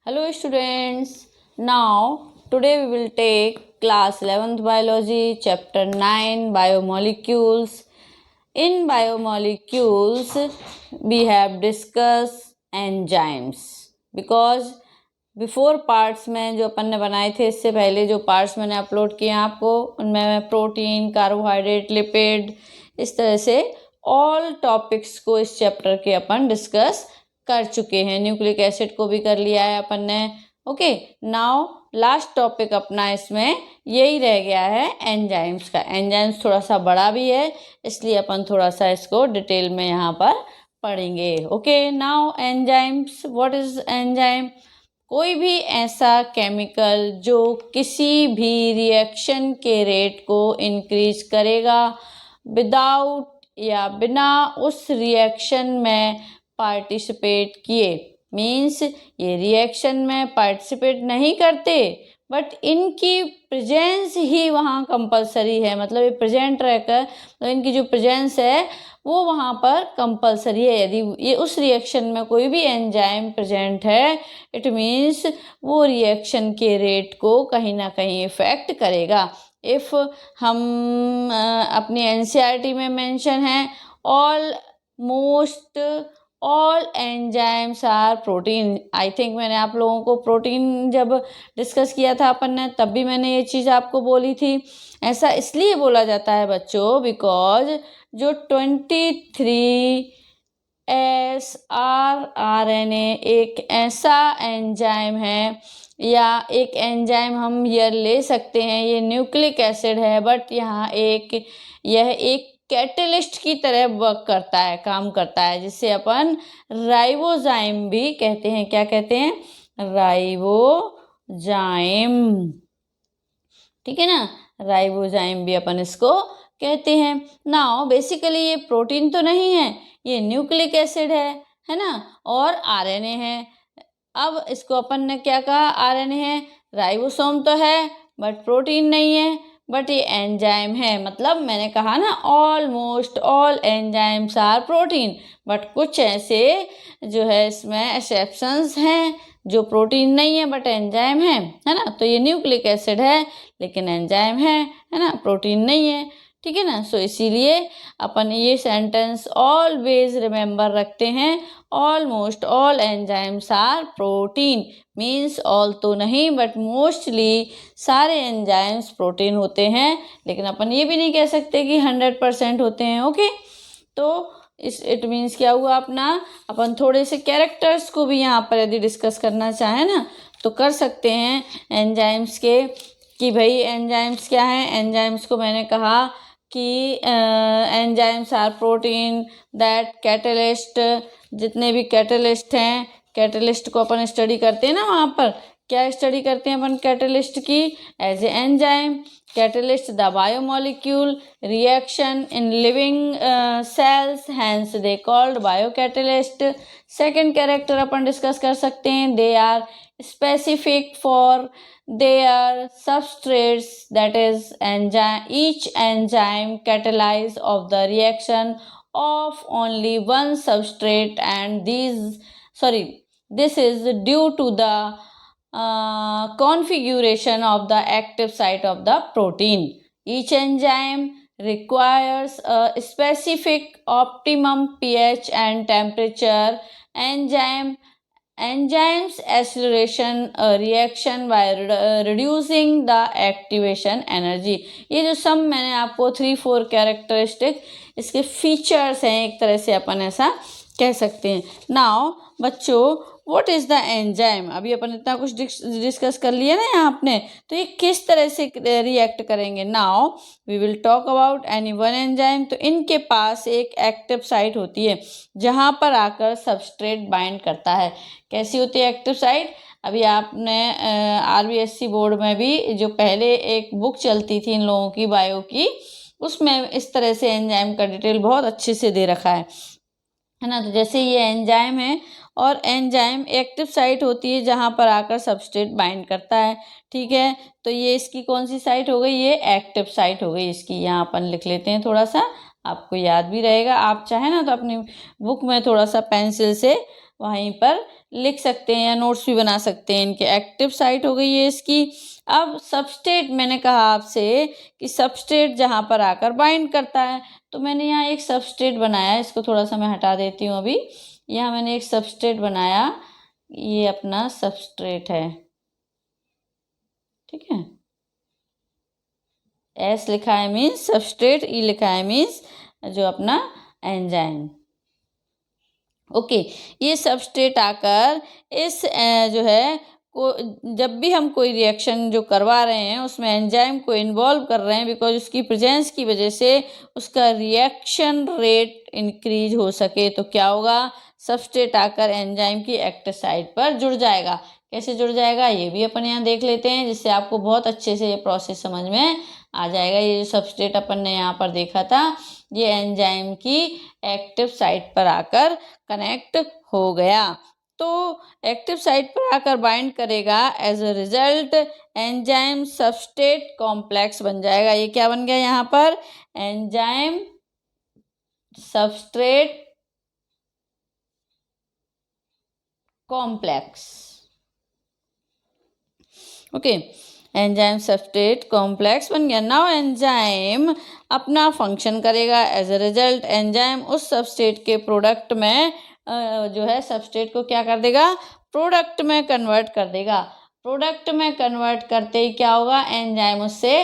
Hello students. Now today we will take class 11th biology chapter 9 biomolecules. In biomolecules we have discussed enzymes because before parts में जो अपन ने बनाए थे, इससे पहले जो पार्ट्स मैंने अपलोड किए आपको, उनमें प्रोटीन, कार्बोहाइड्रेट, लिपिड, इस तरह से ऑल टॉपिक्स को इस चैप्टर के अपन डिस्कस कर चुके हैं। न्यूक्लिक एसिड को भी कर लिया है अपन ने। ओके, नाउ लास्ट टॉपिक अपना इसमें यही रह गया है एंजाइम्स का। एंजाइम्स थोड़ा सा बड़ा भी है, इसलिए अपन थोड़ा सा इसको डिटेल में यहाँ पर पढ़ेंगे। Okay, now enzymes, what is enzyme? कोई भी ऐसा केमिकल जो किसी भी रिएक्शन के रेट को इंक्रीज करेगा विदाउट या बिना उस रिएक्शन में पार्टिसिपेट किए। मीन्स ये रिएक्शन में पार्टिसिपेट नहीं करते, बट इनकी प्रेजेंस ही वहाँ कंपलसरी है। मतलब ये प्रेजेंट रहकर, तो इनकी जो प्रेजेंस है वो वहाँ पर कंपलसरी है। यदि ये उस रिएक्शन में कोई भी एंजाइम प्रेजेंट है, इट मीन्स वो रिएक्शन के रेट को कहीं ना कहीं इफेक्ट करेगा। इफ़ हम अपनी एनसीईआरटी में मेंशन है, almost all enzymes are protein. I think मैंने आप लोगों को प्रोटीन जब डिस्कस किया था अपन ने, तब भी मैंने ये चीज़ आपको बोली थी। ऐसा इसलिए बोला जाता है बच्चों, बिकॉज जो 23 srRNA एक ऐसा एंजाइम है, या एक एंजाइम हम ये ले सकते हैं, ये न्यूक्लिक एसिड है, बट यहाँ यह एक कैटलिस्ट की तरह वर्क करता है, काम करता है, जिससे अपन राइबोजाइम भी कहते हैं। क्या कहते हैं? राइबोजाइम। ठीक है ना, राइबोजाइम भी अपन इसको कहते हैं। नाउ बेसिकली ये प्रोटीन तो नहीं है, ये न्यूक्लिक एसिड है ना, और आरएनए है। अब इसको अपन ने क्या कहा? आरएनए है। राइबोसोम तो है बट प्रोटीन नहीं है, बट ये एंजाइम है। मतलब मैंने कहा ना, almost all enzymes are protein, but कुछ ऐसे जो है इसमें एक्सेप्शंस हैं जो प्रोटीन नहीं है बट एंजाइम है ना। तो ये न्यूक्लिक एसिड है लेकिन एंजाइम है ना, प्रोटीन नहीं है। ठीक है ना। सो इसीलिए अपन ये सेंटेंस ऑलवेज रिमेंबर रखते हैं, almost all enzymes are protein. Means all तो नहीं बट मोस्टली सारे एंजाइम्स प्रोटीन होते हैं, लेकिन अपन ये भी नहीं कह सकते कि 100% होते हैं। ओके, तो इट मीन्स क्या हुआ अपना, अपन थोड़े से कैरेक्टर्स को भी यहाँ पर यदि डिस्कस करना चाहें ना, तो कर सकते हैं एंजाइम्स के, कि भाई एंजाइम्स क्या हैं। एंजाइम्स को मैंने कहा कि enzymes are protein that catalyst. जितने भी कैटलिस्ट हैं, कैटलिस्ट को अपन स्टडी करते हैं ना, वहाँ पर क्या स्टडी करते हैं अपन कैटलिस्ट की? As a enzyme. Catalyst the biomolecule reaction in living cells, hence they called biocatalyst. Second character अपन डिस्कस कर सकते हैं, they are specific for their substrates, that is enzyme. Each enzyme catalyze of the reaction of only one substrate, and this is due to the configuration of the active site of the protein. Each enzyme requires a specific optimum pH and temperature. Enzymes acceleration reaction by reducing the activation energy. ये जो सब मैंने आपको 3-4 characteristic इसके features हैं, एक तरह से अपन ऐसा कह सकते हैं। नाउ बच्चों, व्हाट इज द एंजाइम? अभी अपन इतना कुछ डिस्कस कर लिया ना यहाँ अपने, तो ये किस तरह से रिएक्ट करेंगे? Now we will talk about any one enzyme. तो इनके पास एक एक्टिव साइट होती है जहाँ पर आकर सबस्ट्रेट बाइंड करता है। कैसी होती है एक्टिव साइट? अभी आपने आरबीएससी बोर्ड में भी जो पहले एक बुक चलती थी इन लोगों की, बायो की, उसमें इस तरह से एंजाइम का डिटेल बहुत अच्छे से दे रखा है ना। तो जैसे ये एंजाइम है, और एंजाइम एक्टिव साइट होती है जहाँ पर आकर सबस्ट्रेट बाइंड करता है। ठीक है, तो ये इसकी कौन सी साइट हो गई? ये एक्टिव साइट हो गई इसकी। यहाँ अपन लिख लेते हैं, थोड़ा सा आपको याद भी रहेगा। आप चाहे ना तो अपनी बुक में थोड़ा सा पेंसिल से वहीं पर लिख सकते हैं या नोट्स भी बना सकते हैं इनके। एक्टिव साइट हो गई है इसकी। अब सबस्ट्रेट, मैंने कहा आपसे कि सबस्ट्रेट जहाँ पर आकर बाइंड करता है, तो मैंने यहाँ एक सबस्ट्रेट बनाया, इसको थोड़ा सा मैं हटा देती हूँ अभी। यहाँ मैंने एक सबस्ट्रेट बनाया, ये अपना सबस्ट्रेट है, ठीक है। एस लिखा है मीन्स सबस्ट्रेट, ई लिखा है मीन्स जो अपना एंजाइम। ओके, ये सबस्ट्रेट आकर इस जो है को, जब भी हम कोई रिएक्शन जो करवा रहे हैं उसमें एंजाइम को इन्वॉल्व कर रहे हैं, बिकॉज उसकी प्रेजेंस की वजह से उसका रिएक्शन रेट इंक्रीज हो सके, तो क्या होगा, सबस्ट्रेट आकर एंजाइम की एक्टिव साइट पर जुड़ जाएगा। कैसे जुड़ जाएगा ये भी अपन यहाँ देख लेते हैं, जिससे आपको बहुत अच्छे से ये प्रोसेस समझ में आ जाएगा। ये जो सबस्ट्रेट अपन ने यहाँ पर देखा था, ये एंजाइम की एक्टिव साइट पर आकर कनेक्ट हो गया, तो एक्टिव साइट पर आकर बाइंड करेगा। As a result enzyme substrate complex बन जाएगा। ये क्या बन गया यहाँ पर, enzyme substrate complex. Okay, enzyme substrate complex बन गया। नाउ एंजाइम अपना फंक्शन करेगा। एज अ रिजल्ट एंजाइम उस सबस्ट्रेट के प्रोडक्ट में जो है सबस्ट्रेट को क्या कर देगा, प्रोडक्ट में कन्वर्ट कर देगा। प्रोडक्ट में कन्वर्ट करते ही क्या होगा, एंजाइम उससे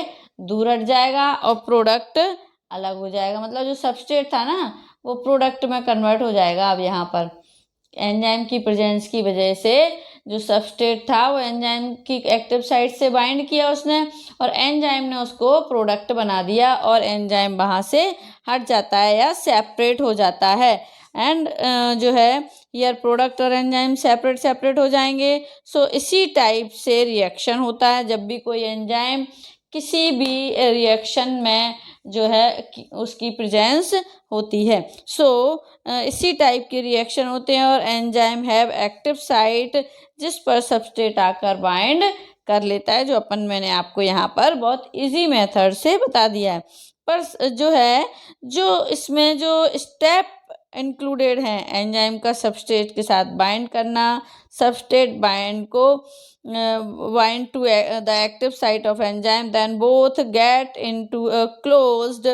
दूर हट जाएगा और प्रोडक्ट अलग हो जाएगा। मतलब जो सबस्ट्रेट था ना, वो प्रोडक्ट में कन्वर्ट हो जाएगा। अब यहाँ पर एंजाइम की प्रेजेंस की वजह से जो सबस्ट्रेट था वो एंजाइम की एक्टिव साइट से बाइंड किया उसने, और एंजाइम ने उसको प्रोडक्ट बना दिया, और एंजाइम वहाँ से हट जाता है या सेपरेट हो जाता है। एंड जो है यार प्रोडक्ट और एंजाइम सेपरेट हो जाएंगे। सो इसी टाइप से रिएक्शन होता है जब भी कोई एंजाइम किसी भी रिएक्शन में जो है उसकी प्रेजेंस होती है। सो इसी टाइप के रिएक्शन होते हैं, और एंजाइम हैव एक्टिव साइट जिस पर सबस्ट्रेट आकर बाइंड कर लेता है, जो मैंने आपको यहाँ पर बहुत इजी मेथड से बता दिया है। पर जो है, जो इसमें जो स्टेप इंक्लूडेड हैं एंजाइम का सबस्ट्रेट के साथ बाइंड करना, सबस्ट्रेट बाइंड को bind to the active site of enzyme, then both get into a closed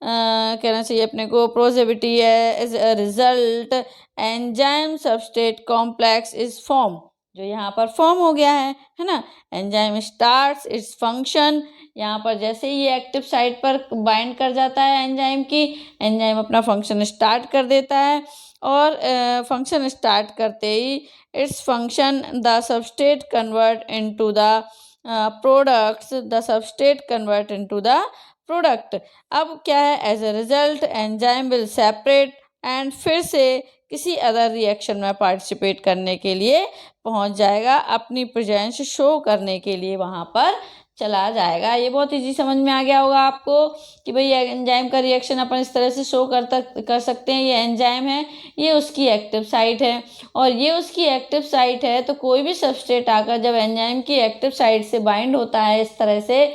कहना चाहिए अपने को प्रोजेबिटी है। As a result enzyme substrate complex is form, जो यहाँ पर फॉर्म हो गया है ना। एंजाइम स्टार्ट्स इट्स फंक्शन, यहाँ पर जैसे ही ये एक्टिव साइट पर बाइंड कर जाता है एंजाइम की, एंजाइम अपना फंक्शन स्टार्ट कर देता है, और फंक्शन स्टार्ट करते ही its function the substrate convert into the products, the substrate convert into the product। अब क्या है, as a result enzyme will separate and फिर से किसी अदर रिएक्शन में पार्टिसिपेट करने के लिए पहुंच जाएगा, अपनी प्रेजेंस शो करने के लिए वहां पर चला जाएगा। ये बहुत इजी समझ में आ गया होगा आपको कि भाई एंजाइम का रिएक्शन अपन इस तरह से शो कर सकते हैं। ये एंजाइम है, ये उसकी एक्टिव साइट है, और ये उसकी एक्टिव साइट है, तो कोई भी सबस्ट्रेट आकर जब एंजाइम की एक्टिव साइट से बाइंड होता है इस तरह से,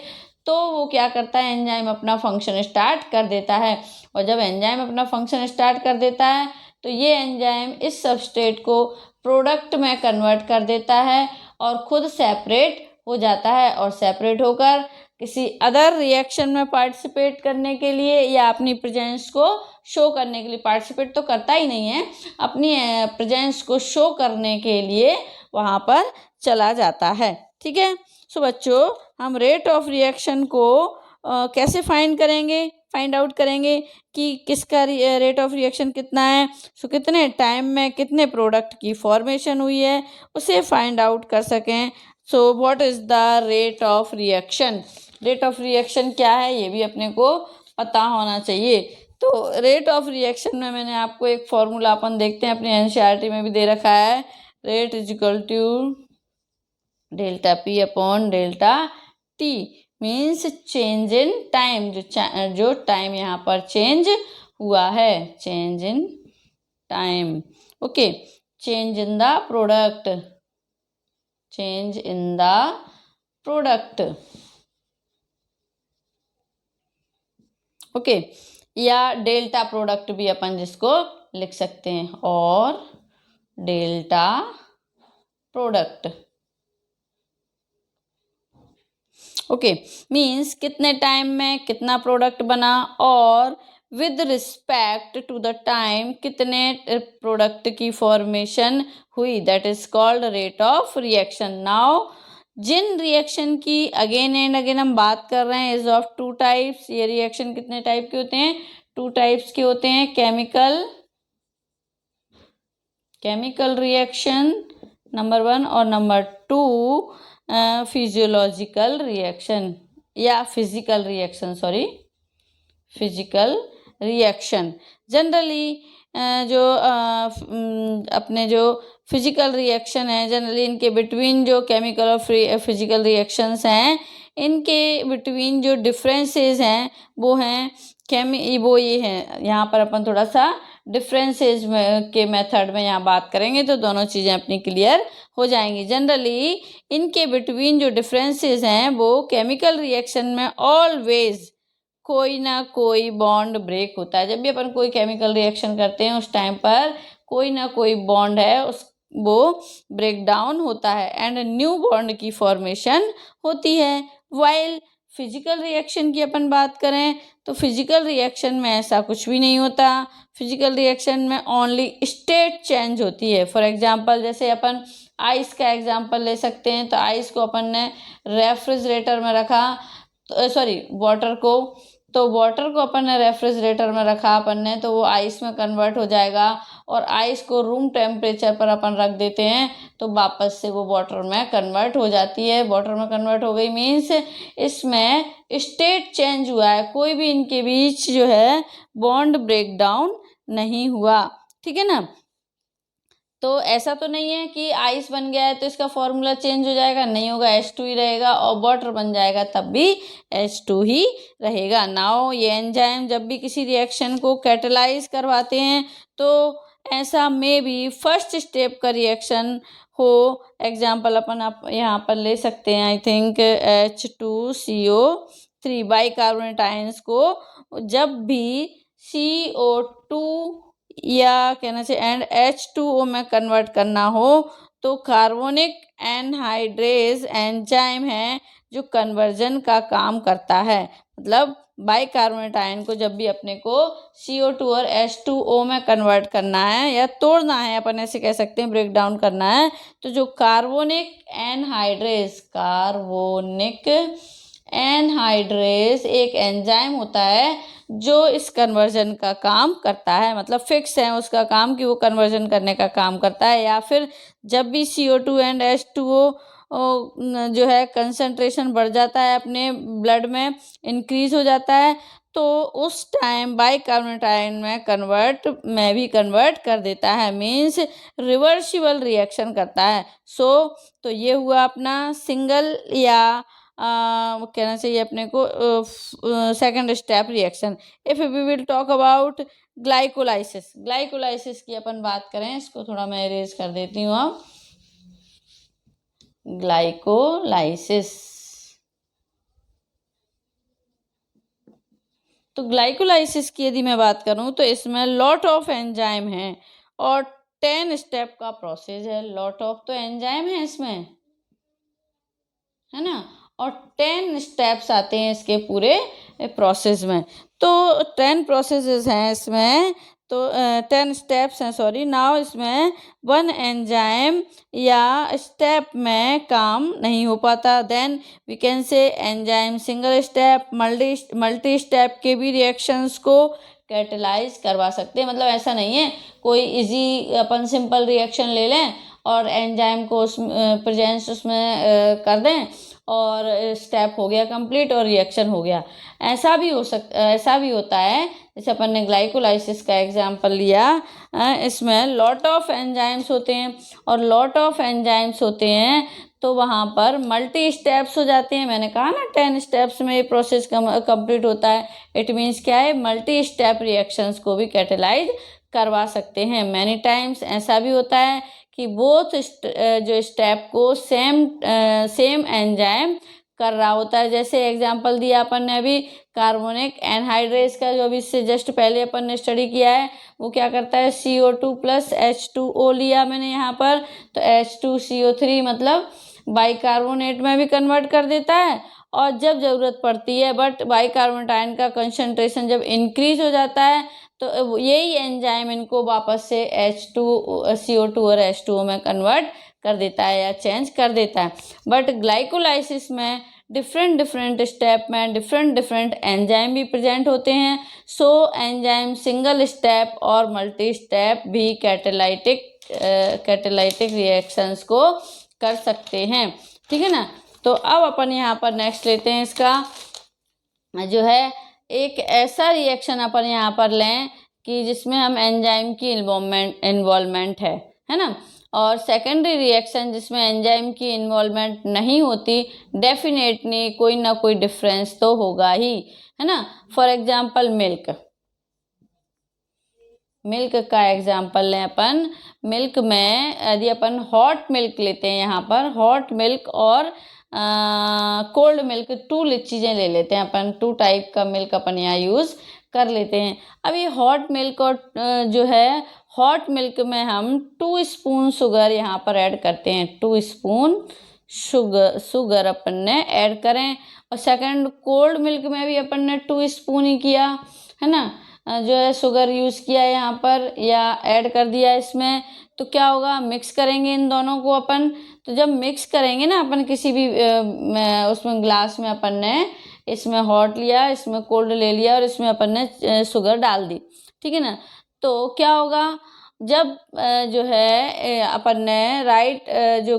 तो वो क्या करता है, एंजाइम अपना फंक्शन स्टार्ट कर देता है। और जब एंजाइम अपना फंक्शन स्टार्ट कर देता है, तो ये एंजाइम इस सबस्ट्रेट को प्रोडक्ट में कन्वर्ट कर देता है और खुद सेपरेट हो जाता है, और सेपरेट होकर किसी अदर रिएक्शन में पार्टिसिपेट करने के लिए या अपनी प्रेजेंस को शो करने के लिए, पार्टिसिपेट तो करता ही नहीं है, अपनी प्रेजेंस को शो करने के लिए वहाँ पर चला जाता है। ठीक है। सो बच्चों, हम रेट ऑफ रिएक्शन को कैसे फाइंड आउट करेंगे कि किसका रेट ऑफ रिएक्शन कितना है। सो कितने टाइम में कितने प्रोडक्ट की फॉर्मेशन हुई है, उसे फाइंड आउट कर सकें। So what is the rate of reaction, rate of reaction क्या है ये भी अपने को पता होना चाहिए। तो रेट ऑफ रिएक्शन में मैंने आपको एक फॉर्मूला अपन देखते हैं, अपनी एनसीईआरटी में भी दे रखा है। Rate is equal to delta P upon delta T, means change in time, जो टाइम यहाँ पर चेंज हुआ है, change in time. Okay, change in the product, change in the product. Okay, या डेल्टा प्रोडक्ट भी अपन जिसको लिख सकते हैं, और डेल्टा प्रोडक्ट। ओके, मीन्स कितने टाइम में कितना प्रोडक्ट बना और with respect to the time कितने प्रोडक्ट की फॉर्मेशन हुई, that is called rate of reaction. Now जिन रिएक्शन की अगेन एंड अगेन हम बात कर रहे हैं इज ऑफ टू टाइप्स। ये रिएक्शन कितने टाइप के होते हैं? टू टाइप्स के होते हैं। केमिकल रिएक्शन नंबर 1 और नंबर 2 फिजियोलॉजिकल रिएक्शन या physical reaction, sorry physical reaction. Generally जो अपने जो फिजिकल रिएक्शन है, जनरली इनके बिटवीन जो केमिकल और फिजिकल रिएक्शंस हैं, इनके बिटवीन जो डिफरेंसेस हैं वो हैं वो ये हैं। यहाँ पर अपन थोड़ा सा डिफरेंसेस के मेथड में यहाँ बात करेंगे तो दोनों चीज़ें अपनी क्लियर हो जाएंगी। जनरली इनके बिटवीन जो डिफरेंसेस हैं वो केमिकल रिएक्शन में ऑलवेज कोई ना कोई बॉन्ड ब्रेक होता है। जब भी अपन कोई केमिकल रिएक्शन करते हैं उस टाइम पर कोई ना कोई बॉन्ड है वो ब्रेक डाउन होता है एंड न्यू बॉन्ड की फॉर्मेशन होती है। वाइल फिजिकल रिएक्शन की अपन बात करें तो फिजिकल रिएक्शन में ऐसा कुछ भी नहीं होता। फिजिकल रिएक्शन में ओनली स्टेट चेंज होती है। फॉर एग्जांपल जैसे अपन आइस का एग्जांपल ले सकते हैं, तो आइस को अपन ने रेफ्रिजरेटर में रखा, सॉरी वाटर को, तो वाटर को अपन ने रेफ्रिजरेटर में रखा अपन ने, तो वो आइस में कन्वर्ट हो जाएगा और आइस को रूम टेम्परेचर पर अपन रख देते हैं तो वापस से वो वाटर में कन्वर्ट हो जाती है। वाटर में कन्वर्ट हो गई मीन्स इसमें स्टेट चेंज हुआ है, कोई भी इनके बीच जो है बॉन्ड ब्रेक डाउन नहीं हुआ। ठीक है ना? तो ऐसा तो नहीं है कि आइस बन गया है तो इसका फॉर्मूला चेंज हो जाएगा, नहीं होगा, H2 ही रहेगा, और वाटर बन जाएगा तब भी H2 ही रहेगा। नाउ ये एंजाइम जब भी किसी रिएक्शन को कैटेलाइज करवाते हैं तो ऐसा में भी फर्स्ट स्टेप का रिएक्शन हो। एग्जाम्पल अपन आप यहाँ पर ले सकते हैं, I think H2CO3 bicarbonate ions को जब भी CO2 या कहना चाहिए एंड H2O में कन्वर्ट करना हो तो कार्बोनिक एनहाइड्रेज एंजाइम है जो कन्वर्जन का काम करता है। मतलब बाइकार्बोनेट आयन को जब भी अपने को CO2 और H2O में कन्वर्ट करना है या तोड़ना है, अपन ऐसे कह सकते हैं ब्रेक डाउन करना है, तो जो कार्बोनिक एनहाइड्रेज एक एंजाइम होता है जो इस कन्वर्जन का काम करता है। मतलब फिक्स है उसका काम कि वो कन्वर्जन करने का काम करता है। या फिर जब भी CO2 एंड H2O जो है कंसंट्रेशन बढ़ जाता है, अपने ब्लड में इंक्रीज हो जाता है, तो उस टाइम बाइकार्बोनेट आयन में भी कन्वर्ट कर देता है, मीन्स रिवर्सिबल रिएक्शन करता है। तो ये हुआ अपना सिंगल या कहना चाहिए अपने को second step reaction. If we will talk about glycolysis की अपन बात करें, इसको थोड़ा मैं इरेज कर देती हूँ। अब ग्लाइकोलाइसिस, तो ग्लाइकोलाइसिस की यदि मैं बात करूं तो इसमें लॉट ऑफ एंजाइम है और 10 स्टेप का प्रोसेस है। लॉट ऑफ तो एंजाइम है इसमें, है ना, और 10 स्टेप्स आते हैं इसके पूरे प्रोसेस में। तो 10 प्रोसेसेस हैं इसमें, तो 10 स्टेप्स हैं, सॉरी। नाउ इसमें 1 एंजाइम या स्टेप में काम नहीं हो पाता, then we can say enzyme single step multi step के भी रिएक्शंस को कैटेलाइज करवा सकते हैं। मतलब ऐसा नहीं है कोई इजी अपन सिंपल रिएक्शन ले लें और एंजाइम को प्रेजेंस उसमें कर दें और स्टेप हो गया कंप्लीट और रिएक्शन हो गया, ऐसा भी होता है। जैसे अपन ने ग्लाइकोलाइसिस का एग्जांपल लिया, इसमें लॉट ऑफ एंजाइम्स होते हैं और लॉट ऑफ एंजाइम्स होते हैं तो वहाँ पर मल्टी स्टेप्स हो जाते हैं। मैंने कहा ना 10 स्टेप्स में ये प्रोसेस कंप्लीट होता है। इट मीन्स क्या है, मल्टी स्टेप रिएक्शंस को भी कैटेलाइज करवा सकते हैं। मैनी टाइम्स ऐसा भी होता है कि बोथ जो स्टेप को सेम एंजाइम कर रहा होता है। जैसे एग्जाम्पल दिया अपन ने अभी कार्बोनिक एनहाइड्रेस का, जो अभी इससे जस्ट पहले अपन ने स्टडी किया है। वो क्या करता है, CO2 प्लस H2O लिया मैंने यहाँ पर, तो H2CO3 मतलब बाइकार्बोनेट में भी कन्वर्ट कर देता है। और जब ज़रूरत पड़ती है, बट बाइकार्बोनेट आयन का कंसंट्रेशन जब इंक्रीज हो जाता है, तो यही एंजाइम इनको वापस से CO2 और H2O में कन्वर्ट कर देता है या चेंज कर देता है। बट ग्लाइकोलाइसिस में डिफरेंट स्टेप में डिफरेंट एंजाइम भी प्रेजेंट होते हैं। सो एंजाइम सिंगल स्टेप और मल्टी स्टेप भी कैटालाइटिक रिएक्शंस को कर सकते हैं। ठीक है ना। तो अब अपन यहाँ पर नेक्स्ट लेते हैं, इसका जो है एक ऐसा रिएक्शन अपन यहाँ पर लें कि जिसमें हम एंजाइम की इन्वॉल्वमेंट है ना। और सेकेंडरी रिएक्शन जिसमें एंजाइम की इन्वॉल्वमेंट नहीं होती, डेफिनेटली कोई ना कोई डिफरेंस तो होगा ही, है ना। फॉर एग्जांपल मिल्क का एग्जांपल लें अपन। मिल्क में यदि अपन हॉट मिल्क लेते हैं, यहाँ पर हॉट मिल्क और कोल्ड मिल्क, टू चीज़ें ले लेते हैं अपन, टू टाइप का मिल्क अपन यहाँ यूज़ कर लेते हैं। अब ये हॉट मिल्क और जो है हॉट मिल्क में हम 2 स्पून शुगर यहाँ पर ऐड करते हैं, 2 स्पून शुगर अपन ने ऐड करें। और सेकंड कोल्ड मिल्क में भी अपन ने 2 स्पून ही किया, है ना, जो है शुगर यूज़ किया यहाँ पर या ऐड कर दिया इसमें। तो क्या होगा, मिक्स करेंगे इन दोनों को अपन। तो जब मिक्स करेंगे ना अपन किसी भी उसमें ग्लास में अपन ने इसमें हॉट लिया, इसमें कोल्ड ले लिया और इसमें अपन ने शुगर डाल दी, ठीक है ना। तो क्या होगा, जब जो है अपन ने जो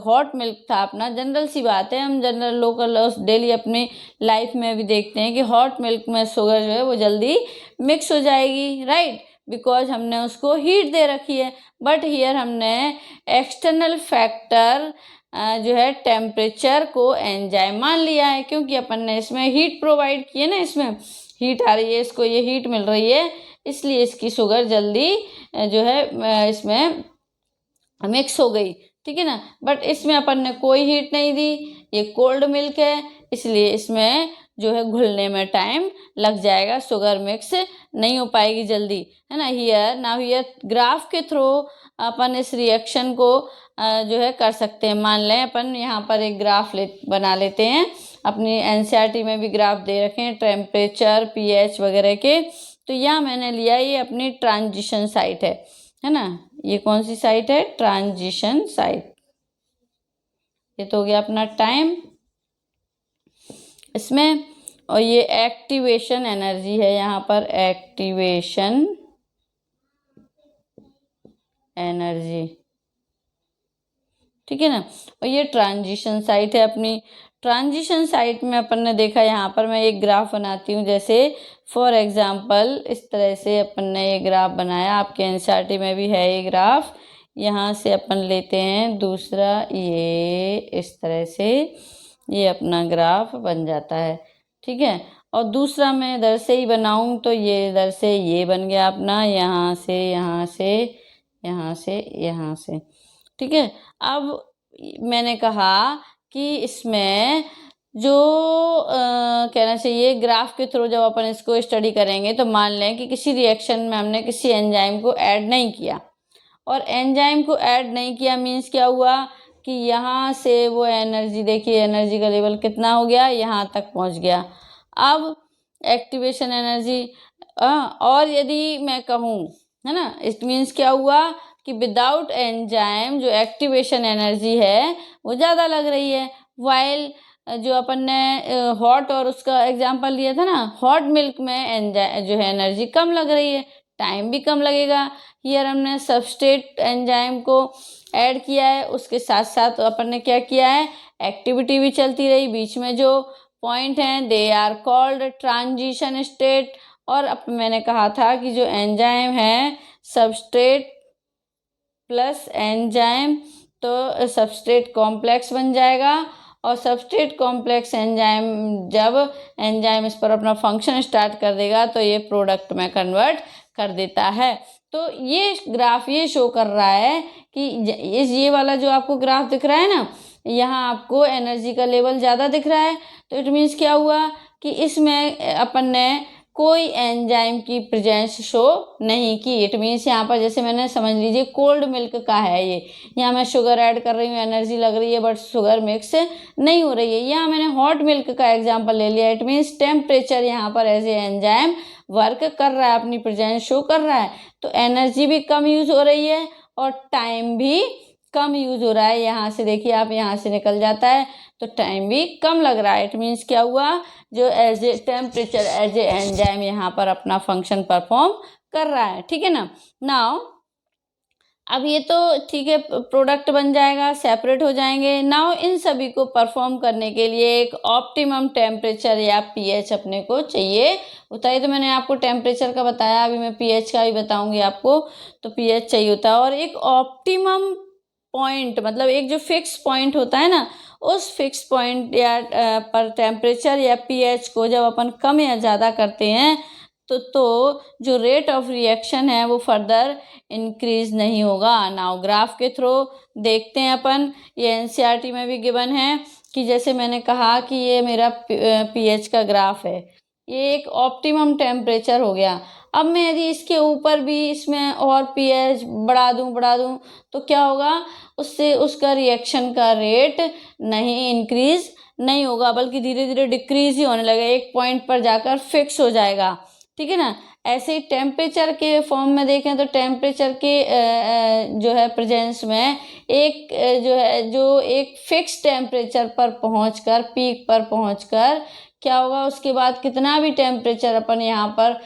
हॉट मिल्क था अपना, जनरल सी बात है, हम जनरल लोकल डेली अपनी लाइफ में भी देखते हैं कि हॉट मिल्क में शुगर जो है वो जल्दी मिक्स हो जाएगी, राइट, बिकॉज हमने उसको हीट दे रखी है। बट हियर हमने एक्सटर्नल फैक्टर जो है टेम्परेचर को एंजाइम मान लिया है, क्योंकि अपन ने इसमें हीट प्रोवाइड की है ना, इसमें हीट आ रही है, इसको ये हीट मिल रही है, इसलिए इसकी शुगर जल्दी जो है इसमें मिक्स हो गई, ठीक है ना। बट इसमें अपन ने कोई हीट नहीं दी, ये कोल्ड मिल्क है, इसलिए इसमें जो है घुलने में टाइम लग जाएगा, शुगर मिक्स नहीं हो पाएगी जल्दी, है ना। हियर ग्राफ के थ्रू अपन इस रिएक्शन को जो है कर सकते हैं। मान लें अपन यहाँ पर एक ग्राफ बना लेते हैं, अपनी एनसीईआरटी में भी ग्राफ दे रखे हैं टेम्परेचर, पीएच वगैरह के। तो यहाँ मैंने लिया, ये अपनी ट्रांजिशन साइट है ना। ये कौन सी साइट है, ट्रांजिशन साइट। ये तो हो गया अपना टाइम इसमें। और ये एक्टिवेशन एनर्जी है यहाँ पर, एक्टिवेशन एनर्जी, ठीक है ना। और ये ट्रांजिशन साइट है अपनी। ट्रांजिशन साइट में अपन ने देखा, यहाँ पर मैं एक ग्राफ बनाती हूँ, जैसे फॉर एग्जांपल इस तरह से अपन ने ये ग्राफ बनाया, आपके एनसीईआरटी में भी है ये ग्राफ। यहाँ से अपन लेते हैं दूसरा, ये इस तरह से ये अपना ग्राफ बन जाता है, ठीक है। और दूसरा मैं इधर से ही बनाऊँ तो ये इधर से ये बन गया अपना, यहाँ से यहाँ से यहाँ से यहाँ से, ठीक है। अब मैंने कहा कि इसमें जो कहना चाहिए, ग्राफ के थ्रू जब अपन इसको स्टडी करेंगे तो मान लें कि किसी रिएक्शन में हमने किसी एंजाइम को ऐड नहीं किया, और एंजाइम को ऐड नहीं किया मीन्स क्या हुआ कि यहाँ से वो एनर्जी, देखिए एनर्जी का लेवल कितना हो गया, यहाँ तक पहुँच गया। अब एक्टिवेशन एनर्जी, और यदि मैं कहूँ, है ना, इट मीन्स क्या हुआ कि विदाउट एंजाइम जो एक्टिवेशन एनर्जी है वो ज़्यादा लग रही है, वाइल जो अपन ने हॉट और उसका एग्जांपल लिया था ना, हॉट मिल्क में एंजाइम जो है एनर्जी कम लग रही है, टाइम भी कम लगेगा। हियर हमने सबस्ट्रेट एंजाइम को ऐड किया है, उसके साथ साथ अपन ने क्या किया है, एक्टिविटी भी चलती रही। बीच में जो पॉइंट हैं they are called transition state. और अब मैंने कहा था कि जो एंजाइम है सबस्ट्रेट प्लस एंजाइम, तो सबस्ट्रेट कॉम्प्लेक्स बन जाएगा, और सबस्ट्रेट कॉम्प्लेक्स एंजाइम जब एंजाइम इस पर अपना फंक्शन स्टार्ट कर देगा तो ये प्रोडक्ट में कन्वर्ट कर देता है। तो ये ग्राफ ये शो कर रहा है कि ये वाला जो आपको ग्राफ दिख रहा है ना, यहाँ आपको एनर्जी का लेवल ज़्यादा दिख रहा है, तो इट मीन्स क्या हुआ कि इसमें अपन ने कोई एंजाइम की प्रेजेंस शो नहीं की। इट मीन्स यहाँ पर जैसे मैंने समझ लीजिए कोल्ड मिल्क का है ये, यहाँ मैं शुगर ऐड कर रही हूँ, एनर्जी लग रही है, बट शुगर मिक्स नहीं हो रही है। यहाँ मैंने हॉट मिल्क का एग्जांपल ले लिया। इट मीन्स टेम्परेचर यहाँ पर एज ए एंजाइम वर्क कर रहा है, अपनी प्रेजेंस शो कर रहा है, तो एनर्जी भी कम यूज हो रही है और टाइम भी कम यूज हो रहा है। यहाँ से देखिए आप, यहाँ से निकल जाता है तो टाइम भी कम लग रहा है। इट मीन्स क्या हुआ, जो as a temperature as a enzyme यहाँ पर अपना फंक्शन परफॉर्म कर रहा है। ठीक है ना। नाउ अब ये तो ठीक है, प्रोडक्ट बन जाएगा, सेपरेट हो जाएंगे। नाउ इन सभी को परफॉर्म करने के लिए एक ऑप्टिमम टेम्परेचर या पीएच अपने को चाहिए होता है। तो मैंने आपको टेम्परेचर का बताया, अभी मैं पीएच का भी बताऊंगी आपको। तो पीएच चाहिए होता है और एक ऑप्टिमम पॉइंट, मतलब एक जो फिक्स पॉइंट होता है ना, उस फिक्स पॉइंट या पर टेम्परेचर या पीएच को जब अपन कम या ज़्यादा करते हैं तो जो रेट ऑफ रिएक्शन है वो फर्दर इंक्रीज नहीं होगा। नाउ ग्राफ के थ्रू देखते हैं अपन, ये एनसीईआरटी में भी गिवन है कि जैसे मैंने कहा कि ये मेरा पीएच का ग्राफ है, ये एक ऑप्टिमम टेम्परेचर हो गया। अब मैं यदि इसके ऊपर भी इसमें और पीएच बढ़ा दूं तो क्या होगा, उससे उसका रिएक्शन का रेट नहीं इंक्रीज नहीं होगा, बल्कि धीरे धीरे डिक्रीज ही होने लगेगा, एक पॉइंट पर जाकर फिक्स हो जाएगा। ठीक है ना। ऐसे ही टेम्परेचर के फॉर्म में देखें तो टेम्परेचर के जो है प्रेजेंस में एक जो एक फिक्स टेम्परेचर पर पहुंचकर, पीक पर पहुंचकर क्या होगा, उसके बाद कितना भी टेम्परेचर अपन यहाँ पर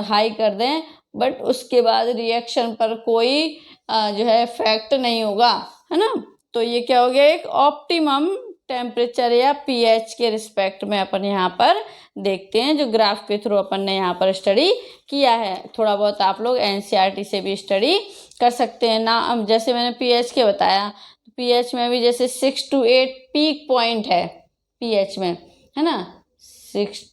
हाई कर दें, बट उसके बाद रिएक्शन पर कोई जो है इफेक्ट नहीं होगा, है ना। तो ये क्या हो गया, एक ऑप्टिमम टेम्परेचर या पीएच के रिस्पेक्ट में अपन यहाँ पर देखते हैं, जो ग्राफ के थ्रू अपन ने यहाँ पर स्टडी किया है। थोड़ा बहुत आप लोग एनसीईआरटी से भी स्टडी कर सकते हैं ना। जैसे मैंने पीएच के बताया, पीएच में भी जैसे 6 to 8 पीक पॉइंट है पीएच में, है ना, 6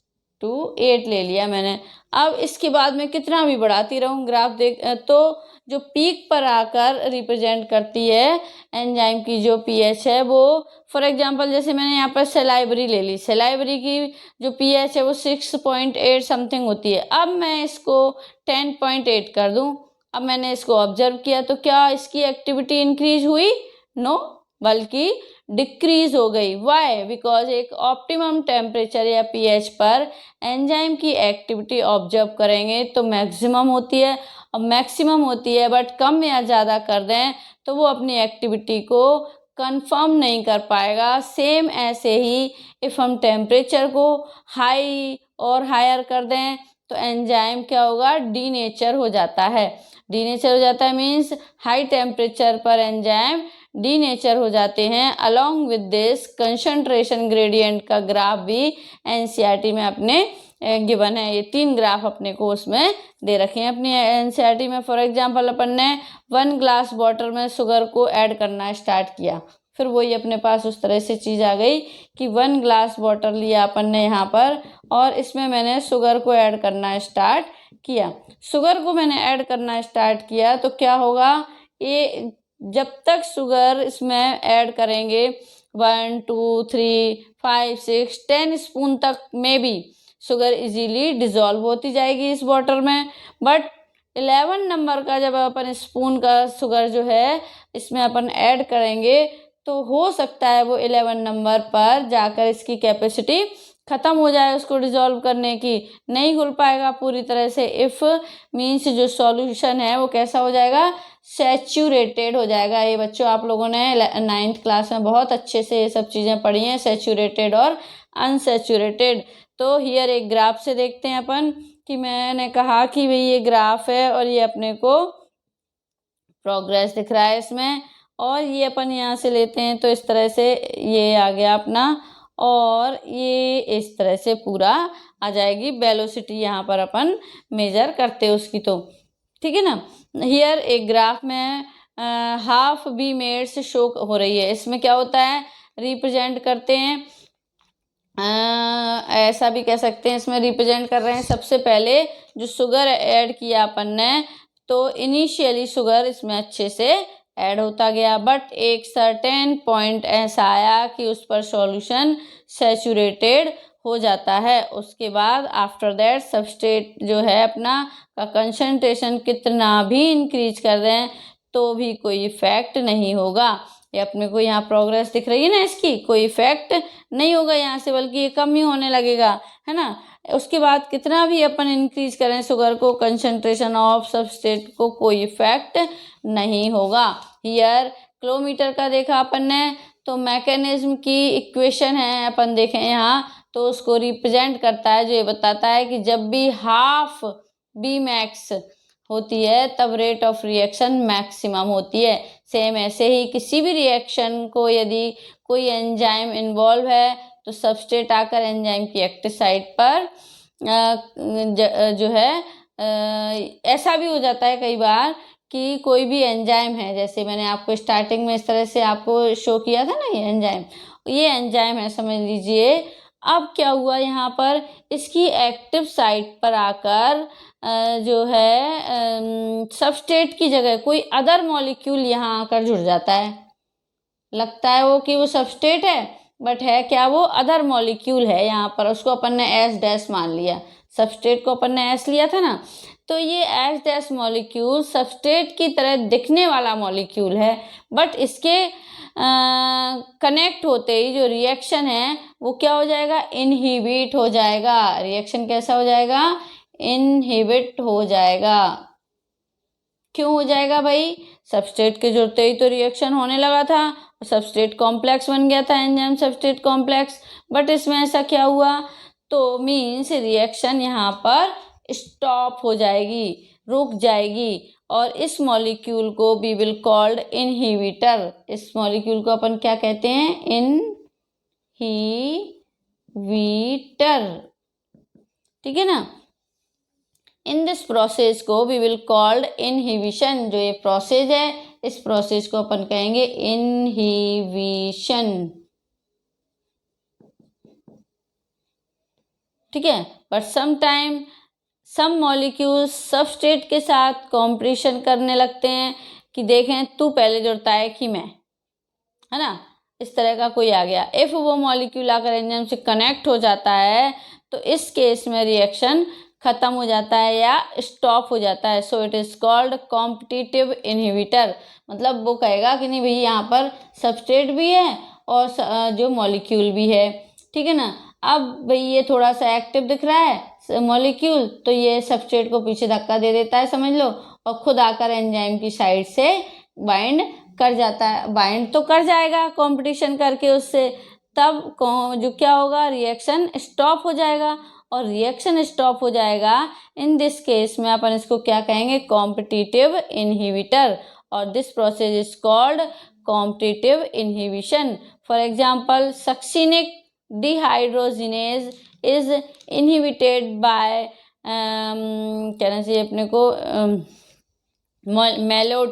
to 8 ले लिया मैंने। अब इसके बाद में कितना भी बढ़ाती रहूं ग्राफ देख, तो जो पीक पर आकर रिप्रेजेंट करती है एंजाइम की जो पीएच है वो, फॉर एग्जांपल जैसे मैंने यहाँ पर सेलाइवरी ले ली, सेलाइवरी की जो पीएच है वो 6.8 समथिंग होती है। अब मैं इसको 10.8 कर दूं, अब मैंने इसको ऑब्जर्व किया तो क्या इसकी एक्टिविटी इंक्रीज हुई? नो, बल्कि डिक्रीज हो गई। वाई? बिकॉज एक ऑप्टिमम टेम्परेचर या पीएच पर एंजाइम की एक्टिविटी ऑब्जर्व करेंगे तो मैक्सिमम होती है, और मैक्सिमम होती है बट कम या ज़्यादा कर दें तो वो अपनी एक्टिविटी को कंफर्म नहीं कर पाएगा। सेम ऐसे ही इफ़ हम टेम्परेचर को हाई और हायर कर दें तो एंजाइम क्या होगा, डीनेचर हो जाता है। डीनेचर हो जाता है मीन्स हाई टेम्परेचर पर एंजाइम डीनेचर हो जाते हैं। Along with this concentration gradient का ग्राफ भी एनसीईआरटी में अपने गिवन है। ये 3 ग्राफ अपने को उसमें दे रखे हैं अपनी एनसीईआरटी में। फॉर एग्जांपल अपन ने 1 ग्लास वाटर में शुगर को ऐड करना स्टार्ट किया, फिर वही अपने पास उस तरह से चीज़ आ गई कि 1 ग्लास वाटर लिया अपन ने यहाँ पर, और इसमें मैंने शुगर को ऐड करना स्टार्ट किया। शुगर को मैंने ऐड करना स्टार्ट किया तो क्या होगा, ये जब तक शुगर इसमें ऐड करेंगे 1 2 3 5 6 10 स्पून तक में भी शुगर इजीली डिजॉल्व होती जाएगी इस वाटर में। बट 11 नंबर का जब अपन स्पून का शुगर जो है इसमें अपन ऐड करेंगे तो हो सकता है वो 11 नंबर पर जाकर इसकी कैपेसिटी ख़त्म हो जाए उसको डिजॉल्व करने की, नहीं घुल पाएगा पूरी तरह से। इफ़ मीन्स जो सॉल्यूशन है वो कैसा हो जाएगा, सैचुरेटेड हो जाएगा। ये बच्चों आप लोगों ने 9th क्लास में बहुत अच्छे से ये सब चीज़ें पढ़ी हैं, सैचुरेटेड और अनसैचुरेटेड। तो हियर एक ग्राफ से देखते हैं अपन कि मैंने कहा कि भाई ये ग्राफ है और ये अपने को प्रोग्रेस दिख रहा है इसमें, और ये अपन यहाँ से लेते हैं तो इस तरह से ये आ गया अपना, और ये इस तरह से पूरा आ जाएगी वेलोसिटी यहाँ पर अपन मेजर करते उसकी। तो ठीक है ना। हियर एक ग्राफ में हाफ बी मेड्स शो हो रही है। इसमें क्या होता है, रिप्रेजेंट करते हैं, ऐसा भी कह सकते हैं, इसमें रिप्रेजेंट कर रहे हैं सबसे पहले जो शुगर ऐड किया अपन ने, तो इनिशियली शुगर इसमें अच्छे से ऐड होता गया, बट एक सर्टेन पॉइंट ऐसा आया कि उस पर सॉल्यूशन सैचुरेटेड हो जाता है। उसके बाद आफ्टर दैट सबस्ट्रेट जो है अपना का कंसंट्रेशन कितना भी इंक्रीज कर दें तो भी कोई इफेक्ट नहीं होगा। ये अपने को यहाँ प्रोग्रेस दिख रही है ना, इसकी कोई इफेक्ट नहीं होगा यहाँ से, बल्कि ये कम ही होने लगेगा, है ना। उसके बाद कितना भी अपन इंक्रीज करें शुगर को, कंसंट्रेशन ऑफ सबस्ट्रेट को कोई इफेक्ट नहीं होगा। हियर किलोमीटर का देखा अपन ने, तो मैकेनिज्म की इक्वेशन है अपन देखें यहाँ, तो उसको रिप्रेजेंट करता है, जो ये बताता है कि जब भी हाफ बी मैक्स होती है तब रेट ऑफ रिएक्शन मैक्सिमम होती है। सेम ऐसे ही किसी भी रिएक्शन को यदि कोई एंजाइम इन्वॉल्व है तो सबस्ट्रेट आकर एंजाइम की एक्टिव साइट पर जो है ऐसा भी हो जाता है कई बार कि कोई भी एंजाइम है, जैसे मैंने आपको स्टार्टिंग में इस तरह से आपको शो किया था ना, ये एंजाइम है समझ लीजिए। अब क्या हुआ यहाँ पर, इसकी एक्टिव साइट पर आकर जो है सबस्ट्रेट की जगह कोई अदर मॉलिक्यूल यहाँ आकर जुड़ जाता है। लगता है वो कि वो सबस्ट्रेट है, बट है क्या, वो अदर मॉलिक्यूल है यहाँ पर। उसको अपन ने एस डैश मान लिया, सबस्ट्रेट को अपन ने एस लिया था ना, तो ये एस डैश मॉलिक्यूल सबस्ट्रेट की तरह दिखने वाला मॉलिक्यूल है, बट इसके कनेक्ट होते ही जो रिएक्शन है वो क्या हो जाएगा, इनहिबिट हो जाएगा। रिएक्शन कैसा हो जाएगा, इनहिबिट हो जाएगा। क्यों हो जाएगा भाई, सबस्ट्रेट के जुड़ते ही तो रिएक्शन होने लगा था, सबस्ट्रेट कॉम्प्लेक्स बन गया था, एंजाइम सबस्ट्रेट कॉम्प्लेक्स, बट इसमें ऐसा क्या हुआ, तो मीन्स रिएक्शन यहाँ पर स्टॉप हो जाएगी, रुक जाएगी, और इस मॉलिक्यूल को वी विल कॉल्ड इनहिबिटर। इस मॉलिक्यूल को अपन क्या कहते हैं, इनहिबिटर, ठीक है ना। इन दिस प्रोसेस को वी विल कॉल्ड इनहिबिशन। जो ये प्रोसेस है इस प्रोसेस को अपन कहेंगे इनहिबिशन, ठीक है। But sometime some molecules substrate के साथ कॉम्पिटिशन करने लगते हैं कि देखें तू पहले जुड़ता है कि मैं, है ना, इस तरह का कोई आ गया। इफ वो मॉलिक्यूल आकर एंजाइम से कनेक्ट हो जाता है तो इस केस में रिएक्शन खत्म हो जाता है या स्टॉप हो जाता है। So it is called competitive inhibitor. मतलब वो कहेगा कि नहीं भाई यहाँ पर सबस्ट्रेट भी है और जो मॉलिक्यूल भी है, ठीक है ना। अब भाई ये थोड़ा सा एक्टिव दिख रहा है मॉलिक्यूल, तो ये सबस्ट्रेट को पीछे धक्का दे देता है समझ लो, और खुद आकर एंजाइम की साइड से बाइंड कर जाता है। बाइंड तो कर जाएगा कंपटीशन करके उससे, तब जो क्या होगा, रिएक्शन स्टॉप हो जाएगा, और रिएक्शन स्टॉप हो जाएगा। इन दिस केस में अपन इसको क्या कहेंगे, कॉम्पिटिटिव इनहिबिटर, और this process is called competitive inhibition. For example succinic dehydrogenase is inhibited by कहना चाहिए अपने को मेलोड,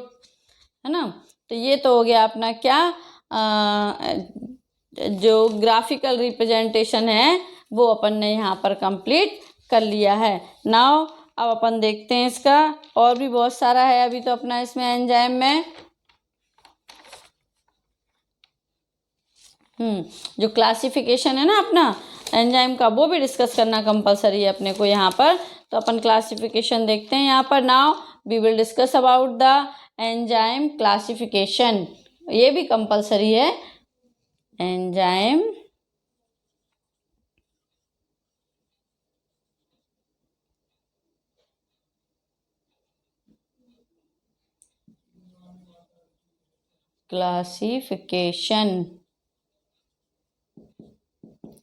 है ना। तो ये तो हो गया अपना क्या जो ग्राफिकल रिप्रेजेंटेशन है वो अपन ने यहाँ पर कंप्लीट कर लिया है। नाउ अब अपन देखते हैं इसका, और भी बहुत सारा है अभी तो अपना इसमें एंजाइम में। जो क्लासिफिकेशन है ना अपना एंजाइम का, वो भी डिस्कस करना कंपलसरी है अपने को यहाँ पर। तो अपन क्लासिफिकेशन देखते हैं यहाँ पर। Now we will discuss about the enzyme classification, ये भी कंपलसरी है। एंजाइम क्लासिफिकेशन,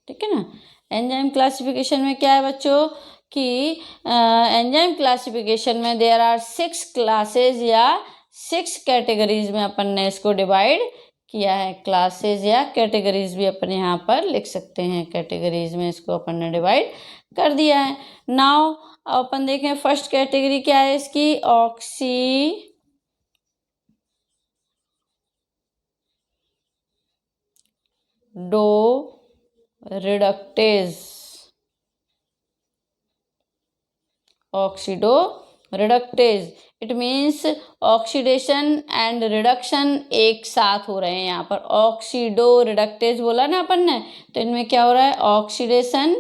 ठीक है ना। एंजाइम क्लासिफिकेशन में क्या है बच्चों कि एंजाइम क्लासिफिकेशन में देयर आर 6 क्लासेज या 6 कैटेगरीज में अपन ने इसको डिवाइड किया है। क्लासेज या कैटेगरीज भी अपन यहाँ पर लिख सकते हैं, कैटेगरीज में इसको अपन ने डिवाइड कर दिया है। नाउ अपन देखें फर्स्ट कैटेगरी क्या है इसकी, oxido reductase, oxido reductase, it means oxidation and reduction एक साथ हो रहे हैं यहाँ पर। ऑक्सीडो रिडक्टेज बोला ना अपन ने, तो इनमें क्या हो रहा है, ऑक्सीडेशन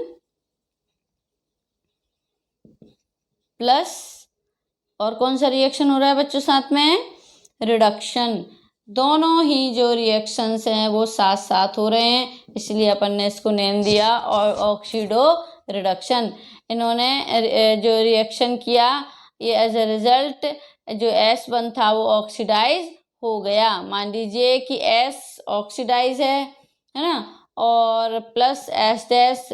प्लस और कौन सा रिएक्शन हो रहा है बच्चों साथ में, रिडक्शन। दोनों ही जो रिएक्शंस हैं वो साथ साथ हो रहे हैं, इसलिए अपन ने इसको नेम दिया और ऑक्सीडो रिडक्शन। इन्होंने जो रिएक्शन किया, ये एज ए रिजल्ट जो S1 था वो ऑक्सीडाइज हो गया। मान लीजिए कि S ऑक्सीडाइज है ना, और प्लस S डैश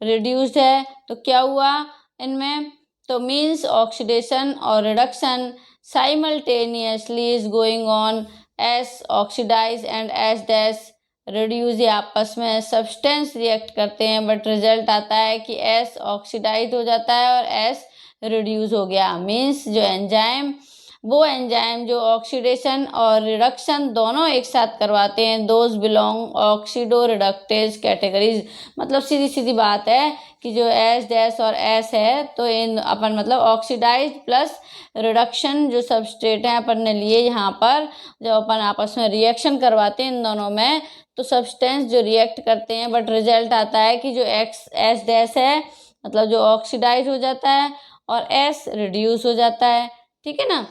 रिड्यूस्ड है, तो क्या हुआ इनमें, तो मीन्स ऑक्सीडेशन और reduction simultaneously is going on. S oxidise and S dash reduce, ये आपस में सब्सटेंस रिएक्ट करते हैं, बट रिजल्ट आता है कि S ऑक्सीडाइज हो जाता है और S रिड्यूस हो गया। मीन्स जो एंजाइम, वो एंजाइम जो ऑक्सीडेशन और रिडक्शन दोनों एक साथ करवाते हैं, those belong oxido reductase categories. मतलब सीधी सीधी बात है कि जो S डैश और S है, तो इन अपन मतलब ऑक्सीडाइज प्लस रिडक्शन जो सबस्ट्रेट हैं अपन ने लिए यहाँ पर, जब अपन आपस में रिएक्शन करवाते हैं इन दोनों में, तो सब्सटेंस जो रिएक्ट करते हैं, बट रिजल्ट आता है कि जो S डैश है मतलब जो ऑक्सीडाइज हो जाता है और S रिड्यूस हो जाता है। ठीक है ना,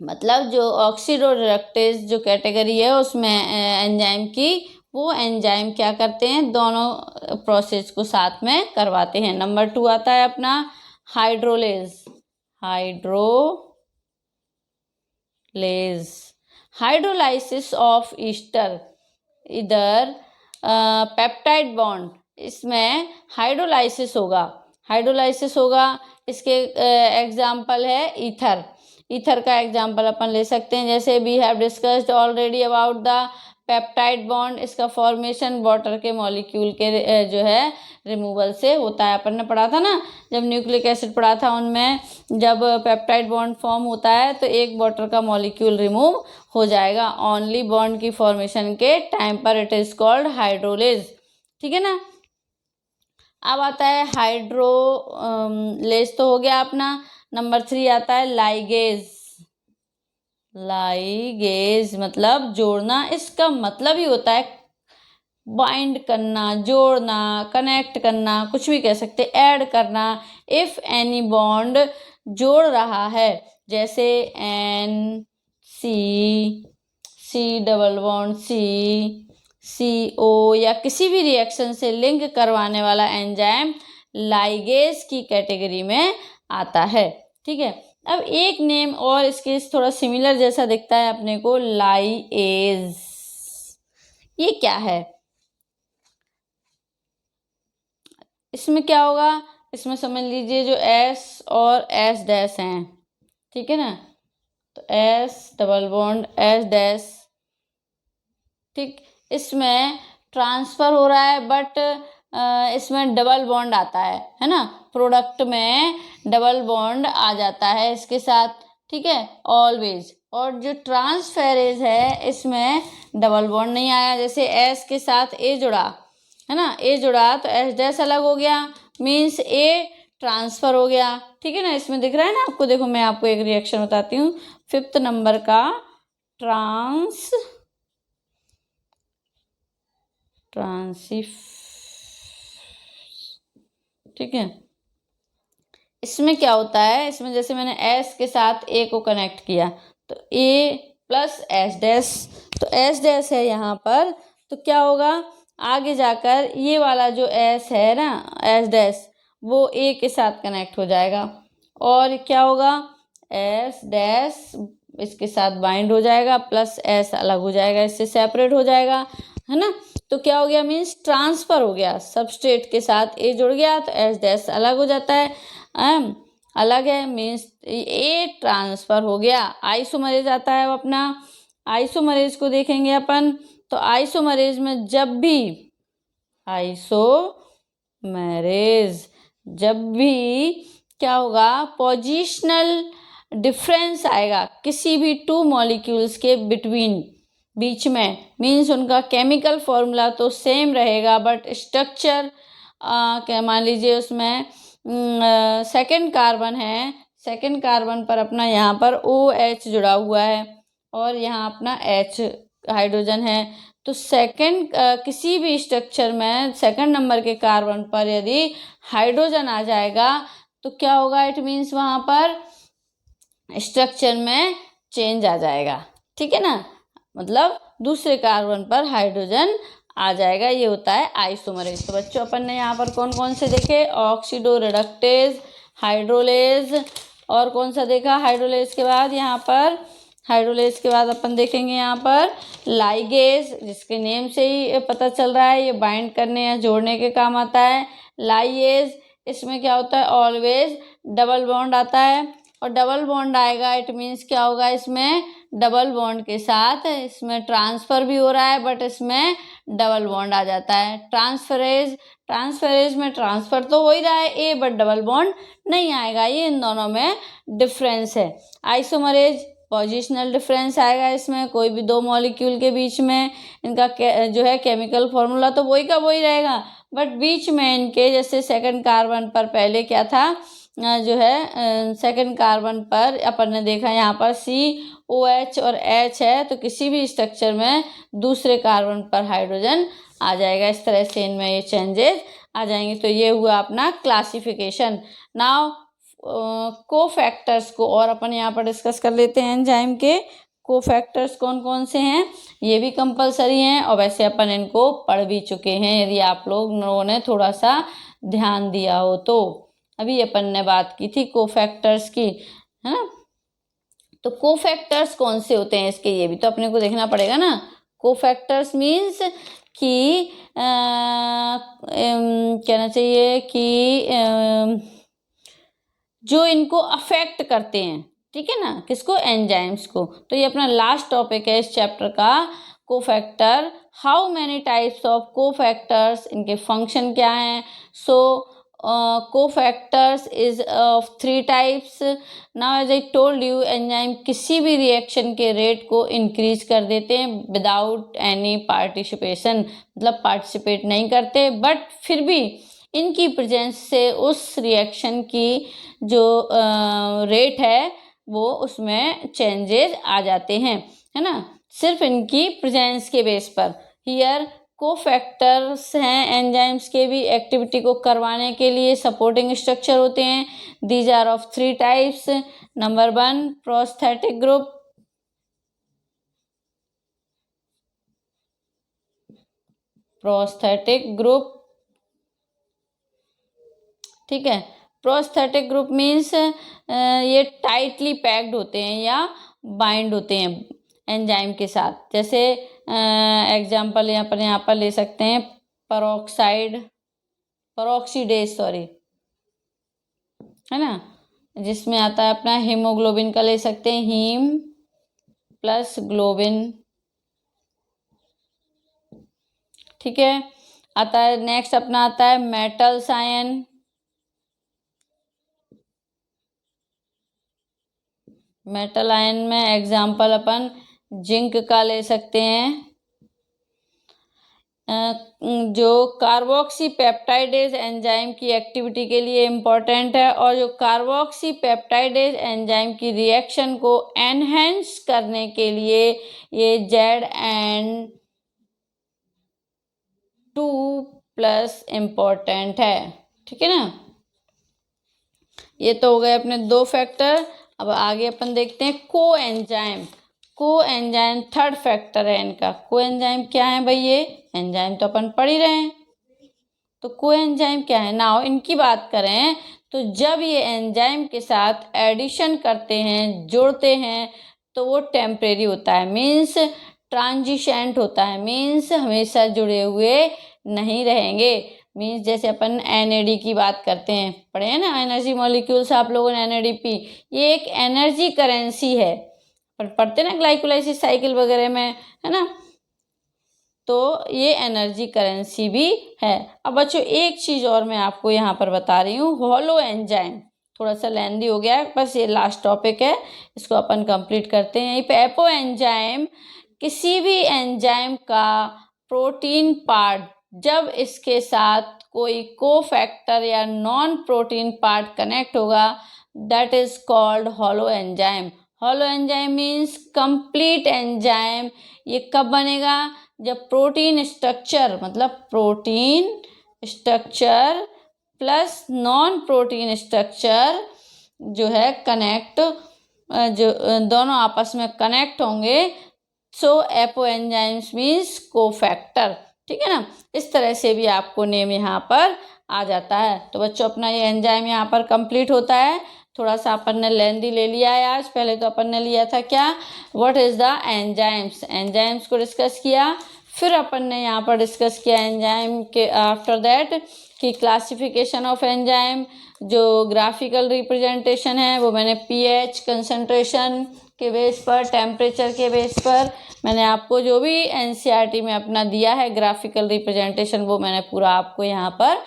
मतलब जो ऑक्सीडो रिडक्टेज जो कैटेगरी है उसमें एंजाइम की, वो एंजाइम क्या करते हैं, दोनों प्रोसेस को साथ में करवाते हैं। नंबर 2 आता है अपना हाइड्रोलेज। हाइड्रोलाइसिस ऑफ ईस्टर इधर पेप्टाइड बॉन्ड, इसमें हाइड्रोलाइसिस होगा। इसके एग्जाम्पल है ईथर का एग्जाम्पल अपन ले सकते हैं। जैसे we have discussed already about the peptide bond, इसका फॉर्मेशन वाटर के मॉलिक्यूल के जो है रिमूवल से होता है। अपन ने पढ़ा था ना जब न्यूक्लिक एसिड पढ़ा था, उनमें जब पेप्टाइड बॉन्ड फॉर्म होता है तो एक वाटर का मॉलिक्यूल रिमूव हो जाएगा ओनली बॉन्ड की फॉर्मेशन के टाइम पर, इट इज कॉल्ड हाइड्रोलेज। ठीक है ना, अब आता है हाइड्रोलेज तो हो गया अपना। नंबर 3 आता है लाइगेज मतलब जोड़ना। इसका मतलब ही होता है बाइंड करना, जोड़ना, कनेक्ट करना, कुछ भी कह सकते, ऐड करना। इफ एनी बॉन्ड जोड़ रहा है, जैसे C डबल बॉन्ड CO या किसी भी रिएक्शन से लिंक करवाने वाला एंजाइम लाइगेज की कैटेगरी में आता है। ठीक है, अब एक नेम और इसके थोड़ा सिमिलर जैसा दिखता है अपने को, लाइएज। ये क्या है, इसमें क्या होगा, इसमें समझ लीजिए जो S और S डैश हैं, ठीक है ना, तो S double bond S dash, ठीक, इसमें ट्रांसफर हो रहा है, बट इसमें डबल बॉन्ड आता है ना, प्रोडक्ट में डबल बॉन्ड आ जाता है इसके साथ। ठीक है, ऑलवेज। और जो ट्रांसफेरेज है इसमें डबल बॉन्ड नहीं आया। जैसे S के साथ A जुड़ा है ना, A जुड़ा तो S डैश अलग हो गया, मीन्स A ट्रांसफर हो गया। ठीक है ना, इसमें दिख रहा है ना आपको, देखो मैं आपको एक रिएक्शन बताती हूँ। 5th नंबर का ठीक है, इसमें क्या होता है, इसमें जैसे मैंने S के साथ A को कनेक्ट किया तो A प्लस S डैश, तो S डैश है यहाँ पर, तो क्या होगा आगे जाकर ये वाला जो S है ना, S डैश, वो A के साथ कनेक्ट हो जाएगा और क्या होगा, S डैश इसके साथ बाइंड हो जाएगा, प्लस S अलग हो जाएगा, इससे सेपरेट हो जाएगा, है ना। तो क्या हो गया, मीन्स ट्रांसफर हो गया, सबस्ट्रेट के साथ A जुड़ गया तो S डैश अलग हो जाता है, अलग है, मीन्स A ट्रांसफर हो गया। आइसोमरेज आता है वो अपना, आइसोमरेज को देखेंगे अपन, तो आइसोमरेज में जब भी क्या होगा, पोजिशनल डिफरेंस आएगा किसी भी 2 मॉलिक्यूल्स के बीच में, मीन्स उनका केमिकल फॉर्मूला तो सेम रहेगा बट स्ट्रक्चर क्या मान लीजिए उसमें सेकंड कार्बन है, सेकंड कार्बन पर अपना यहाँ पर OH जुड़ा हुआ है और यहाँ अपना H हाइड्रोजन है। तो सेकंड किसी भी स्ट्रक्चर में सेकंड नंबर के कार्बन पर यदि हाइड्रोजन आ जाएगा तो क्या होगा, इट मीन्स वहाँ पर स्ट्रक्चर में चेंज आ जाएगा, ठीक है ना, मतलब दूसरे कार्बन पर हाइड्रोजन आ जाएगा, ये होता है आइसोमरेज। तो बच्चों अपन ने यहाँ पर कौन कौन से देखे, ऑक्सीडो रिडक्टेज, हाइड्रोलेज, और कौन सा देखा हाइड्रोलेज के बाद, यहाँ पर हाइड्रोलेज के बाद अपन देखेंगे यहाँ पर लाइगेज, जिसके नेम से ही पता चल रहा है ये बाइंड करने या जोड़ने के काम आता है। लाइएज, इसमें क्या होता है, ऑलवेज डबल बॉन्ड आता है, और डबल बॉन्ड आएगा इट मीन्स क्या होगा, इसमें डबल बॉन्ड के साथ इसमें ट्रांसफ़र भी हो रहा है, बट इसमें डबल बॉन्ड आ जाता है। ट्रांसफरेज, ट्रांसफरेज में ट्रांसफ़र तो हो ही रहा है ए, बट डबल बॉन्ड नहीं आएगा, ये इन दोनों में डिफरेंस है। आइसोमरेज, पोजिशनल डिफरेंस आएगा इसमें, कोई भी दो मॉलिक्यूल के बीच में इनका जो है केमिकल फॉर्मूला तो वही का वही रहेगा, बट बीच में इनके जैसे सेकंड कार्बन पर पहले क्या था, जो है सेकंड कार्बन पर अपन ने देखा यहाँ पर COH और H है, तो किसी भी स्ट्रक्चर में दूसरे कार्बन पर हाइड्रोजन आ जाएगा, इस तरह से इनमें ये चेंजेस आ जाएंगे। तो ये हुआ अपना क्लासिफिकेशन। नाउ कोफैक्टर्स को और अपन यहाँ पर डिस्कस कर लेते हैं। एंजाइम के कोफैक्टर्स कौन कौन से हैं, ये भी कंपलसरी हैं, और वैसे अपन इनको पढ़ भी चुके हैं यदि आप लोगों ने थोड़ा सा ध्यान दिया हो तो। अभी अपन ने बात की थी कोफैक्टर्स की, है ना। तो कोफैक्टर्स कौन से होते हैं इसके, ये भी तो अपने को देखना पड़ेगा ना। कोफैक्टर्स मीन्स कि कहना चाहिए कि जो इनको अफेक्ट करते हैं, ठीक है ना, किसको, एंजाइम्स को। तो ये अपना लास्ट टॉपिक है इस चैप्टर का, cofactor. How many types of cofactors, इनके फंक्शन क्या हैं। So cofactors is of 3 types. Now as I told you, enzyme किसी भी रिएक्शन के रेट को इंक्रीज कर देते हैं विदाउट एनी पार्टिसिपेशन, मतलब पार्टिसिपेट नहीं करते, बट फिर भी इनकी प्रेजेंस से उस रिएक्शन की जो रेट है वो उसमें चेंजेस आ जाते हैं, है ना, सिर्फ इनकी प्रेजेंस के बेस पर। हियर कोफैक्टर्स हैं एंजाइम्स के भी एक्टिविटी को करवाने के लिए सपोर्टिंग स्ट्रक्चर होते हैं। These are of 3 types. Number 1 prosthetic group, prosthetic group, ठीक है। प्रोस्थेटिक ग्रुप मीन्स ये टाइटली पैक्ड होते हैं या बाइंड होते हैं एंजाइम के साथ। जैसे एग्जाम्पल यहाँ पर ले सकते हैं पेरोक्सीडेज है ना, जिसमें आता है अपना हीमोग्लोबिन का ले सकते हैं, हीम प्लस ग्लोबिन, ठीक है। आता है नेक्स्ट अपना आता है मेटल्स आयन, मेटल आयन में एग्जाम्पल अपन जिंक का ले सकते हैं। जो कार्बोक्सी पेप्टाइडेज एंजाइम की एक्टिविटी के लिए इम्पोर्टेंट है, और जो कार्बोक्सी पेप्टाइडेज एंजाइम की रिएक्शन को एनहेंस करने के लिए ये Z2+ इम्पोर्टेंट है, ठीक है ना। ये तो हो गए अपने 2 फैक्टर। अब आगे अपन देखते हैं कोएंजाइम। कोएंजाइम थर्ड फैक्टर है इनका। कोएंजाइम क्या है भाई, ये एंजाइम तो अपन पढ़ ही रहे हैं, तो कोएंजाइम क्या है। नाउ इनकी बात करें तो जब ये एंजाइम के साथ एडिशन करते हैं, जोड़ते हैं, तो वो टेम्परेरी होता है, मीन्स ट्रांजिशेंट होता है, मीन्स हमेशा जुड़े हुए नहीं रहेंगे। मीन्स जैसे अपन NAD की बात करते हैं, पढ़े हैं ना एनर्जी मॉलिक्यूल्स आप लोगों ने, NADP, ये एक एनर्जी करेंसी है, पढ़ते ना ग्लाइकोलाइसिस साइकिल वगैरह में, है ना। तो ये एनर्जी करेंसी भी है। अब बच्चों एक चीज़ और मैं आपको यहाँ पर बता रही हूँ, हॉलो एंजाइम, थोड़ा सा लेंदी हो गया है, बस ये लास्ट टॉपिक है, इसको अपन कंप्लीट करते हैं। यहीं पे एपो एंजाइम किसी भी एंजाइम का प्रोटीन पार्ट जब इसके साथ कोई कोफैक्टर या नॉन प्रोटीन पार्ट कनेक्ट होगा, that is called hollow enzyme. Hollow enzyme means complete enzyme. ये कब बनेगा? जब प्रोटीन स्ट्रक्चर मतलब protein structure plus non protein structure जो है कनेक्ट, जो दोनों आपस में कनेक्ट होंगे, सो एपो एंजाइम्स मीन्स कोफैक्टर। ठीक है ना, इस तरह से भी आपको नेम यहाँ पर आ जाता है। तो बच्चों अपना ये एंजाइम यहाँ पर कंप्लीट होता है। थोड़ा सा अपन ने लेंदी ले लिया है आज। पहले तो अपन ने लिया था क्या, what is the enzymes, enzymes को डिस्कस किया। फिर अपन ने यहाँ पर डिस्कस किया एंजाइम के आफ्टर दैट कि क्लासिफिकेशन ऑफ एंजाइम, जो ग्राफिकल रिप्रेजेंटेशन है वो मैंने पीएच, कंसंट्रेशन के बेस पर, टेम्परेचर के बेस पर, मैंने आपको जो भी एनसीईआरटी में अपना दिया है ग्राफिकल रिप्रेजेंटेशन वो मैंने पूरा आपको यहाँ पर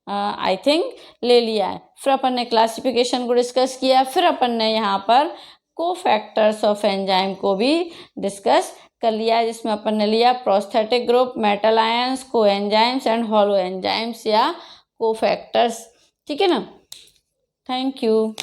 आई थिंक ले लिया है। फिर अपन ने क्लासिफिकेशन को डिस्कस किया। फिर अपन ने यहाँ पर कोफैक्टर्स ऑफ एंजाइम को भी डिस्कस कर लिया है, जिसमें अपन ने लिया प्रोस्थेटिक ग्रुप, मेटल आयंस, को एंजाइम्स एंड हॉलो एंजाइम्स या कोफैक्टर्स। ठीक है ना, थैंक यू।